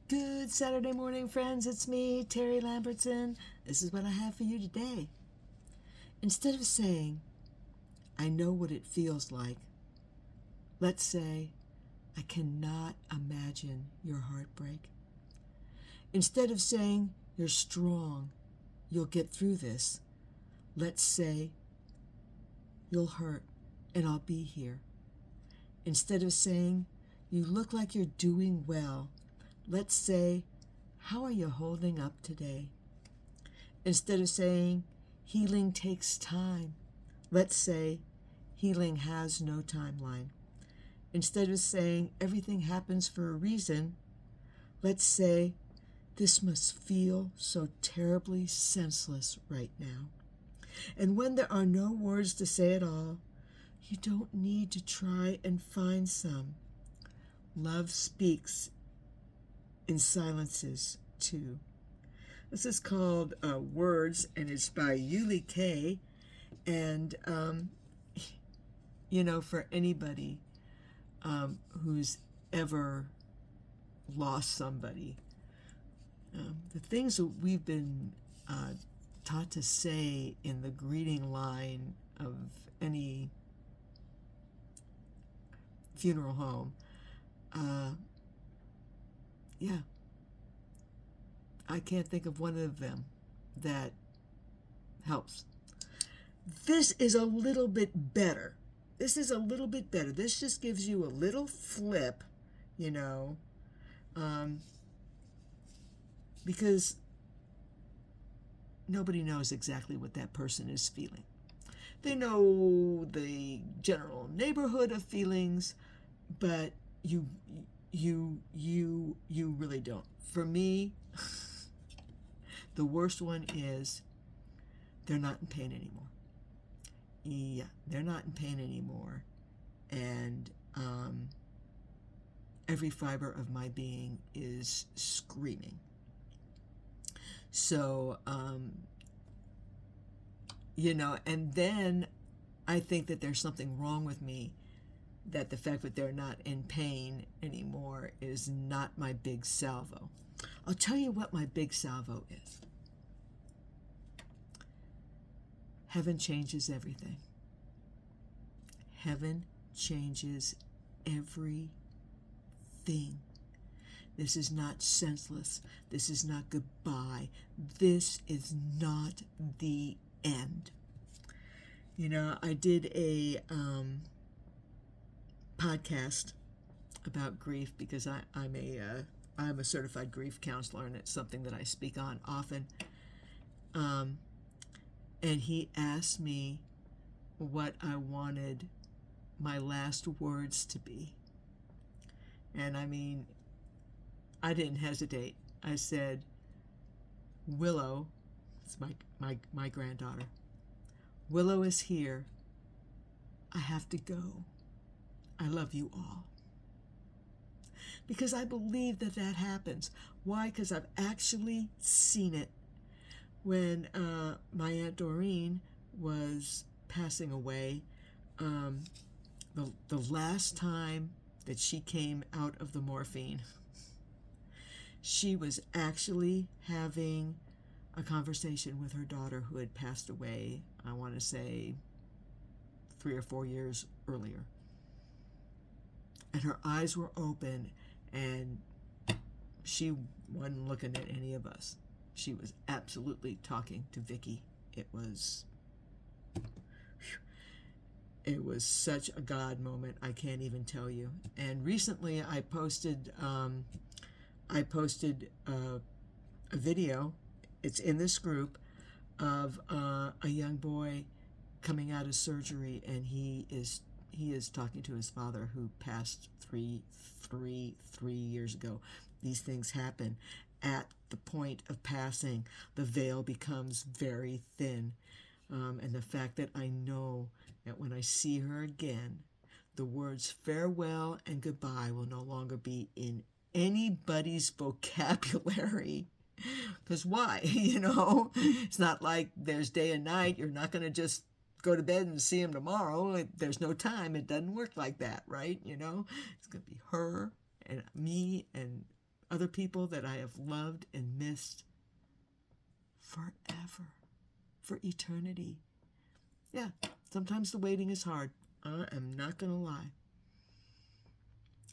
Good Saturday morning, friends. It's me, Terry Lambertson. This is what I have for you today. Instead of saying, I know what it feels like, let's say, I cannot imagine your heartbreak. Instead of saying, you're strong, you'll get through this, let's say, you'll hurt and I'll be here. Instead of saying, you look like you're doing well, let's say, how are you holding up today? Instead of saying, healing takes time, let's say, healing has no timeline. Instead of saying, everything happens for a reason, let's say, this must feel so terribly senseless right now. And when there are no words to say at all, you don't need to try and find some. Love speaks in silences too. This is called Words, and it's by Yuli Kay. And, for anybody who's ever lost somebody, the things that we've been taught to say in the greeting line of any funeral home, I can't think of one of them that helps. This is a little bit better. This just gives you a little flip, because nobody knows exactly what that person is feeling. They know the general neighborhood of feelings, but you really don't. For me, the worst one is they're not in pain anymore. Yeah, they're not in pain anymore. And every fiber of my being is screaming. So, and then I think that there's something wrong with me, that the fact that they're not in pain anymore is not my big salvo. I'll tell you what my big salvo is. Heaven changes everything. Heaven changes everything. This is not senseless. This is not goodbye. This is not the end. I did a podcast about grief because I'm a certified grief counselor, and it's something that I speak on often. And he asked me what I wanted my last words to be. And I didn't hesitate. I said, Willow, it's my granddaughter, Willow is here. I have to go. I love you all. Because I believe that happens. Why? Because I've actually seen it. When my Aunt Doreen was passing away, the last time that she came out of the morphine, she was actually having a conversation with her daughter who had passed away, I want to say 3 or 4 years earlier. And her eyes were open, and she wasn't looking at any of us. She was absolutely talking to Vicky. It was such a God moment. I can't even tell you. And recently, I posted a video. It's in this group of a young boy coming out of surgery, and he is talking to his father, who passed three years ago. These things happen. At the point of passing, the veil becomes very thin. And the fact that I know that when I see her again, the words farewell and goodbye will no longer be in anybody's vocabulary. Because why? It's not like there's day and night. You're not going to just go to bed and see him tomorrow. There's no time. It doesn't work like that, right? It's going to be her and me and other people that I have loved and missed forever, for eternity. Yeah, sometimes the waiting is hard. I am not going to lie.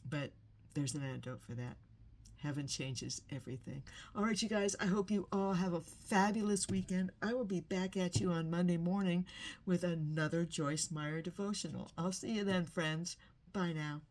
But there's an antidote for that. Heaven changes everything. All right, you guys, I hope you all have a fabulous weekend. I will be back at you on Monday morning with another Joyce Meyer devotional. I'll see you then, friends. Bye now.